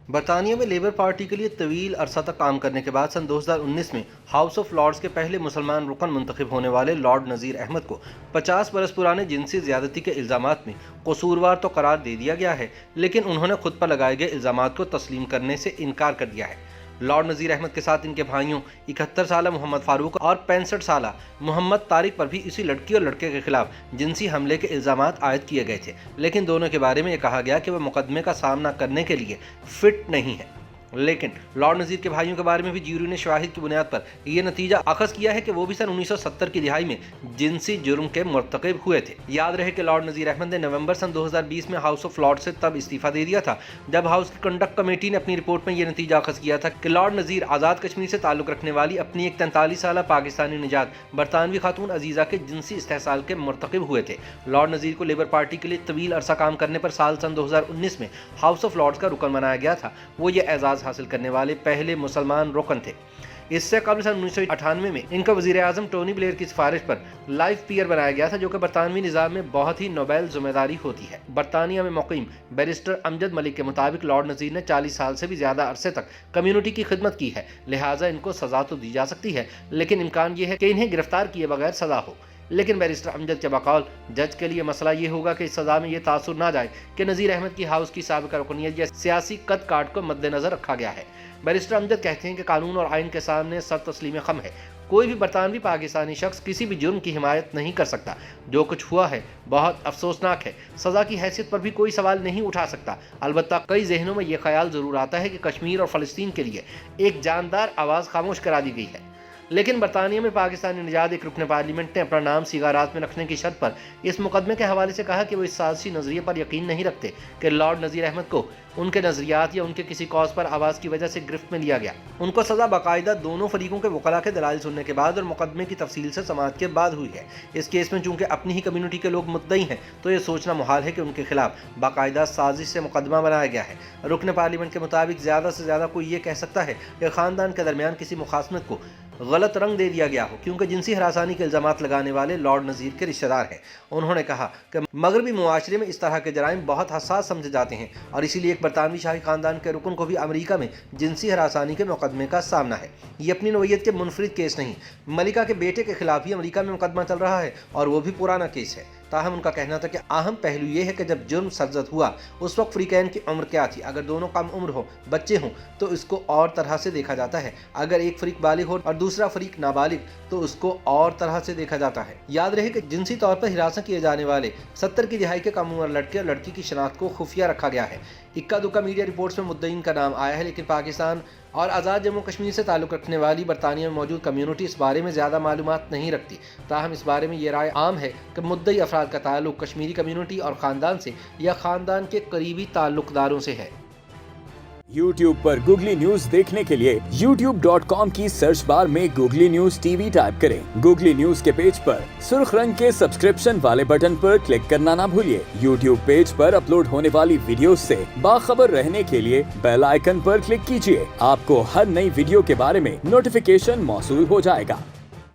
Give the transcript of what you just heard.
برطانیہ میں labour party کے لیے طویل عرصہ تک کام کرنے کے بعد سن 2019 میں ہاؤس آف لارڈز کے پہلے مسلمان رکن منتخب ہونے والے لارڈ نذیر احمد کو 50 برس پرانے جنسی زیادتی کے الزامات میں قصوروار تو قرار دے دیا گیا ہے، لیکن انہوں نے خود پر لگائے گئے الزامات کو تسلیم کرنے سے انکار کر دیا ہے۔ لارڈ نذیر احمد کے ساتھ ان کے بھائیوں 71 سالہ محمد فاروق اور 65 سالہ محمد طارق پر بھی اسی لڑکی اور لڑکے کے خلاف جنسی حملے کے الزامات عائد کیے گئے تھے، لیکن دونوں کے بارے میں یہ کہا گیا کہ وہ مقدمے کا سامنا کرنے کے لیے فٹ نہیں ہے۔ لیکن لارڈ نذیر کے بھائیوں کے بارے میں بھی جیوری نے شواہد کی بنیاد پر یہ نتیجہ اخذ کیا ہے کہ وہ بھی سن 1970 کی دہائی میں جنسی جرم کے مرتکب ہوئے تھے۔ یاد رہے کہ لارڈ نذیر احمد نے نومبر سن 2020 میں ہاؤس آف لارڈ سے تب استعفیٰ دے دیا تھا جب ہاؤس کی کنڈکٹ کمیٹی نے اپنی رپورٹ میں یہ نتیجہ اخذ کیا تھا کہ لارڈ نذیر آزاد کشمیر سے تعلق رکھنے والی اپنی ایک 43 سالہ پاکستانی نژاد برطانوی خاتون عزیزہ کے جنسی استحصال کے مرتکب ہوئے تھے۔ لارڈ نذیر کو لیبر پارٹی کے لیے طویل عرصہ کام کرنے پر سال سن 2019 میں ہاؤس آف لارڈز کا رکن بنایا گیا تھا۔ وہ یہ اعزاز حاصل کرنے والے پہلے مسلمان رکن تھے۔ اس سے قبل سن 1998 میں ان کا وزیر اعظم ٹونی بلیئر کی سفارش پر لائف پیئر بنایا گیا تھا، جو کہ برطانوی نظام میں بہت ہی نوبیل ذمہ داری ہوتی ہے۔ برطانیہ میں مقیم بیرسٹر امجد ملک کے مطابق لارڈ نذیر نے 40 سال سے بھی زیادہ عرصے تک کمیونٹی کی خدمت کی ہے، لہٰذا ان کو سزا تو دی جا سکتی ہے، لیکن امکان یہ ہے کہ انہیں گرفتار کیے بغیر سزا ہو۔ لیکن بیرسٹر امجد کے بقول جج کے لیے مسئلہ یہ ہوگا کہ اس سزا میں یہ تاثر نہ جائے کہ نذیر احمد کی ہاؤس کی سابقہ رکنیت یا سیاسی قد کاٹ کو مد نظر رکھا گیا ہے۔ بیرسٹر امجد کہتے ہیں کہ قانون اور آئین کے سامنے سر تسلیم خم ہے، کوئی بھی برطانوی پاکستانی شخص کسی بھی جرم کی حمایت نہیں کر سکتا۔ جو کچھ ہوا ہے بہت افسوسناک ہے، سزا کی حیثیت پر بھی کوئی سوال نہیں اٹھا سکتا۔ البتہ کئی ذہنوں میں یہ خیال ضرور آتا ہے کہ کشمیر اور فلسطین کے لیے ایک جاندار آواز خاموش کرا دی گئی ہے۔ لیکن برطانیہ میں پاکستانی نژاد ایک رکن پارلیمنٹ نے اپنا نام سیگارات میں رکھنے کی شرط پر اس مقدمے کے حوالے سے کہا کہ وہ اس سازشی نظریے پر یقین نہیں رکھتے کہ لارڈ نذیر احمد کو ان کے نظریات یا ان کے کسی کاز پر آواز کی وجہ سے گرفت میں لیا گیا۔ ان کو سزا باقاعدہ دونوں فریقوں کے وکلاء کے دلائل سننے کے بعد اور مقدمے کی تفصیل سے سماعت کے بعد ہوئی ہے۔ اس کیس میں چونکہ اپنی ہی کمیونٹی کے لوگ مدعی ہیں تو یہ سوچنا محال ہے کہ ان کے خلاف باقاعدہ سازش سے مقدمہ بنایا گیا ہے۔ رکن پارلیمنٹ کے مطابق زیادہ سے زیادہ کوئی یہ کہہ سکتا ہے کہ خاندان کے درمیان کسی مخاصمت کو غلط رنگ دے دیا گیا ہو، کیونکہ جنسی ہراسانی کے الزامات لگانے والے لارڈ نذیر کے رشتہ دار ہیں۔ انہوں نے کہا کہ مغربی معاشرے میں اس طرح کے جرائم بہت حساس سمجھے جاتے ہیں اور اسی لیے ایک برطانوی شاہی خاندان کے رکن کو بھی امریکہ میں جنسی ہراسانی کے مقدمے کا سامنا ہے۔ یہ اپنی نوعیت کے منفرد کیس نہیں، ملکہ کے بیٹے کے خلاف ہی امریکہ میں مقدمہ چل رہا ہے اور وہ بھی پرانا کیس ہے۔ تاہم ان کا کہنا تھا کہ اہم پہلو یہ ہے کہ جب جرم سرزد ہوا اس وقت فریقین کی عمر کیا تھی۔ اگر دونوں کم عمر ہو، بچے ہوں تو اس کو اور طرح سے دیکھا جاتا ہے، اگر ایک فریق بالغ ہو اور دوسرا فریق نابالغ تو اس کو اور طرح سے دیکھا جاتا ہے۔ یاد رہے کہ جنسی طور پر ہراساں کیے جانے والے 70 کی دہائی کے کم عمر لڑکے اور لڑکی کی شناخت کو خفیہ رکھا گیا ہے۔ اکا دکا میڈیا رپورٹس میں مدعین کا نام آیا ہے، لیکن پاکستان اور آزاد جموں کشمیر سے تعلق رکھنے والی برطانیہ میں موجود کمیونٹی اس بارے میں زیادہ معلومات نہیں رکھتی۔ تاہم اس بارے میں یہ رائے عام ہے کہ مدعی افراد کا تعلق کشمیری کمیونٹی اور خاندان سے یا خاندان کے قریبی تعلق داروں سے ہے۔ YouTube پر گوگلی نیوز دیکھنے کے لیے youtube.com کی سرچ بار میں googly news T V type کریں۔ گوگلی نیوز کے پیج پر سرخ رنگ کے سبسکرپشن والے بٹن پر کلک کرنا نہ بھولیے۔ YouTube پیج پر اپلوڈ ہونے والی ویڈیوز سے باخبر رہنے کے لیے بیل آئیکن پر کلک کیجیے۔ آپ کو ہر نئی ویڈیو کے بارے میں نوٹیفیکیشن موصول ہو جائے گا۔